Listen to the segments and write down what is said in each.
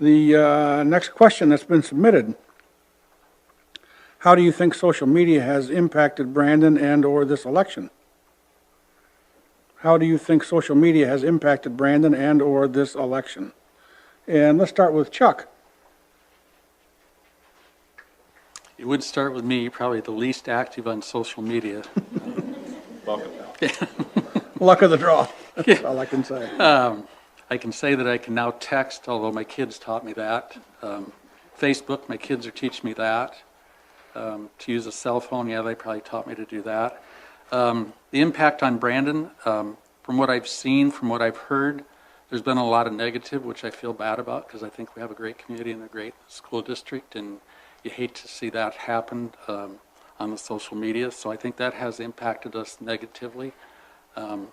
The next question that's been submitted. How do you think social media has impacted Brandon and/or this election? How do you think social media has impacted Brandon and/or this election? And let's start with Chuck. You would start with me, probably the least active on social media. Welcome. Luck of the draw. That's all I can say. I can say that I can now text, although my kids taught me that. Facebook, my kids are teaching me that. To use a cell phone, yeah, they probably taught me to do that. The impact on Brandon, from what I've seen, from what I've heard, there's been a lot of negative, which I feel bad about because I think we have a great community and a great school district, and you hate to see that happen on the social media. So I think that has impacted us negatively. And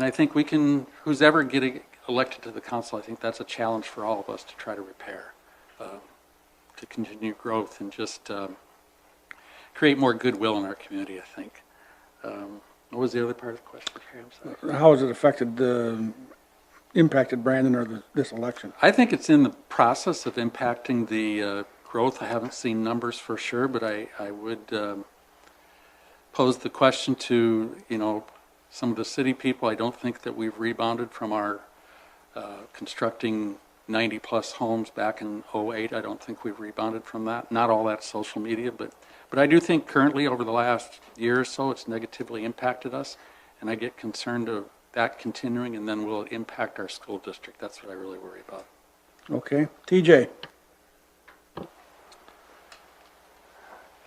I think we can, who's ever getting elected to the council, I think that's a challenge for all of us to try to repair, to continue growth and just create more goodwill in our community, I think. What was the other part of the question? I'm sorry. How has it impacted Brandon or this election? I think it's in the process of impacting the growth. I haven't seen numbers for sure, but I would pose the question to, some of the city people. I don't think that we've rebounded from our constructing 90 plus homes back in 08. I don't think we've rebounded from that. Not all that social media, but I do think currently over the last year or so it's negatively impacted us, and I get concerned of that continuing, and then will it impact our school district? That's what I really worry about. Okay. TJ.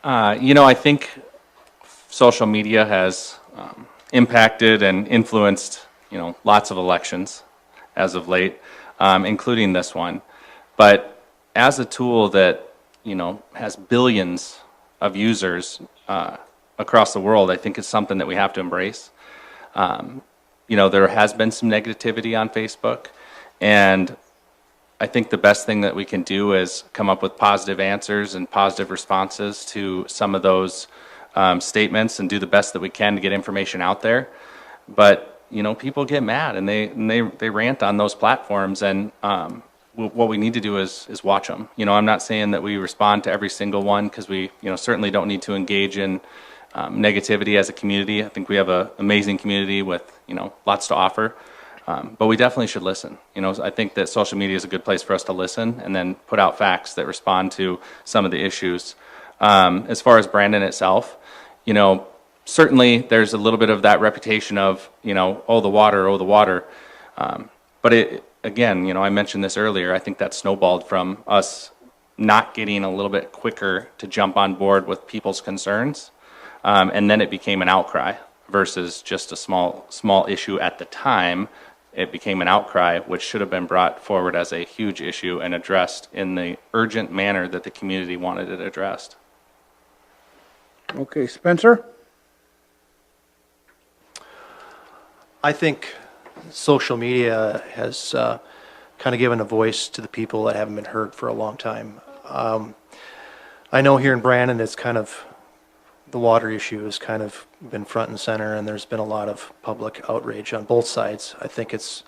I think social media has impacted and influenced, lots of elections as of late, including this one. But as a tool that, has billions of users across the world, I think it's something that we have to embrace. There has been some negativity on Facebook, and I think the best thing that we can do is come up with positive answers and positive responses to some of those statements and do the best that we can to get information out there. But, people get mad and they rant on those platforms, and what we need to do is watch them. I'm not saying that we respond to every single one, because we, certainly don't need to engage in negativity as a community. I think we have an amazing community with, lots to offer. But we definitely should listen. I think that social media is a good place for us to listen and then put out facts that respond to some of the issues. As far as Brandon itself, certainly there's a little bit of that reputation of, oh, the water. But again, I mentioned this earlier, I think that snowballed from us not getting a little bit quicker to jump on board with people's concerns. And then it became an outcry versus just a small issue at the time. It became an outcry, which should have been brought forward as a huge issue and addressed in the urgent manner that the community wanted it addressed. Okay, Spencer? I think social media has kind of given a voice to the people that haven't been heard for a long time. I know here in Brandon, it's kind of, the water issue has kind of been front and center, and there's been a lot of public outrage on both sides. I think it's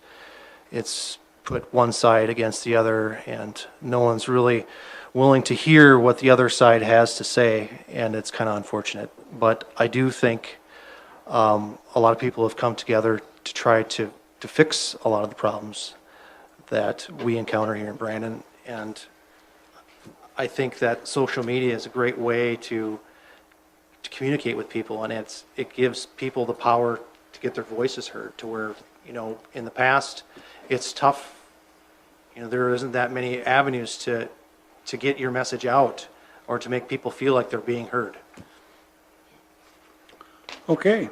put one side against the other, and no one's really willing to hear what the other side has to say, and it's kind of unfortunate. But I do think a lot of people have come together to try to fix a lot of the problems that we encounter here in Brandon, and I think that social media is a great way to communicate with people, and it gives people the power to get their voices heard, to where, in the past it's tough. There isn't that many avenues to get your message out or to make people feel like they're being heard. Okay.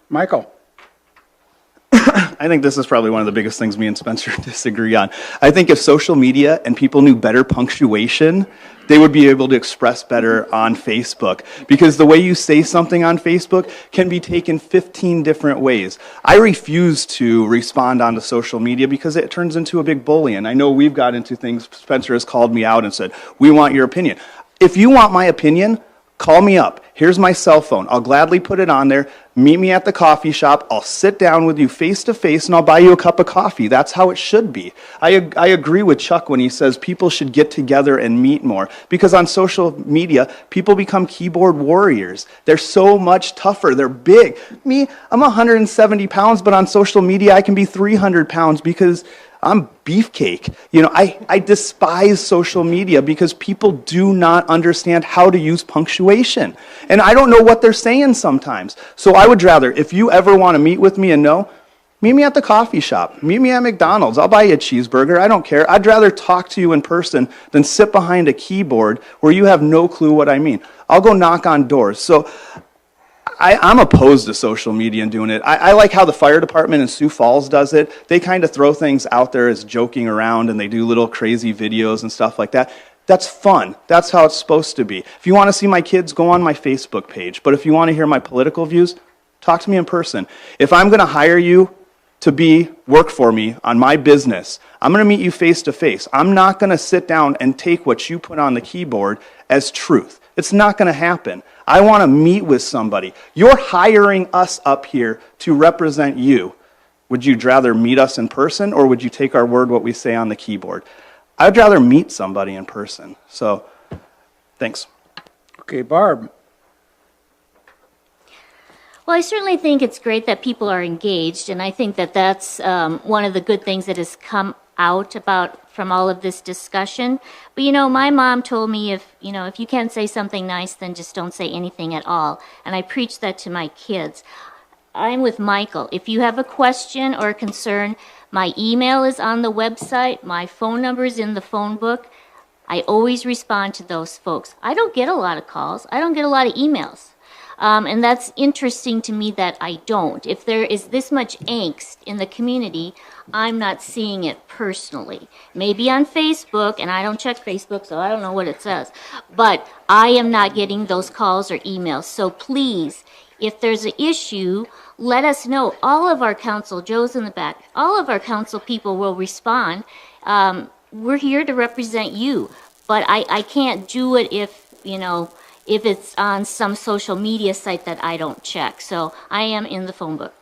Michael? I think this is probably one of the biggest things me and Spencer disagree on. I think if social media and people knew better punctuation, they would be able to express better on Facebook, because the way you say something on Facebook can be taken 15 different ways. I refuse to respond onto social media because it turns into a big bully, and I know we've got into things. Spencer has called me out and said, we want your opinion. If you want my opinion, call me up. Here's my cell phone. I'll gladly put it on there. Meet me at the coffee shop. I'll sit down with you face to face and I'll buy you a cup of coffee. That's how it should be. I agree with Chuck when he says people should get together and meet more, because on social media, people become keyboard warriors. They're so much tougher. They're big. Me, I'm 170 pounds, but on social media, I can be 300 pounds because I'm beefcake. You know, I despise social media because people do not understand how to use punctuation. And I don't know what they're saying sometimes. So I would rather, if you ever want to meet with me and know, meet me at the coffee shop. Meet me at McDonald's. I'll buy you a cheeseburger. I don't care. I'd rather talk to you in person than sit behind a keyboard where you have no clue what I mean. I'll go knock on doors. So I'm opposed to social media and doing it. I like how the fire department in Sioux Falls does it. They kind of throw things out there as joking around, and they do little crazy videos and stuff like that. That's fun. That's how it's supposed to be. If you want to see my kids, go on my Facebook page. But if you want to hear my political views, talk to me in person. If I'm going to hire you to work for me on my business, I'm going to meet you face to face. I'm not going to sit down and take what you put on the keyboard as truth. It's not going to happen. I want to meet with somebody. You're hiring us up here to represent you. Would you rather meet us in person, or would you take our word, what we say on the keyboard? I'd rather meet somebody in person. So, thanks. Okay, Barb. Well, I certainly think it's great that people are engaged, and I think that that's one of the good things that has come out from all of this discussion. But you know, my mom told me if you can't say something nice, then just don't say anything at all. And I preach that to my kids. I'm with Michael. If you have a question or a concern, my email is on the website. My phone number is in the phone book. I always respond to those folks. I don't get a lot of calls. I don't get a lot of emails. And that's interesting to me that I don't. If there is this much angst in the community, I'm not seeing it personally. Maybe on Facebook, and I don't check Facebook, so I don't know what it says. But I am not getting those calls or emails. So please, if there's an issue, let us know. All of our council, Joe's in the back, all of our council people will respond. We're here to represent you. But I can't do it if it's on some social media site that I don't check. So I am in the phone book.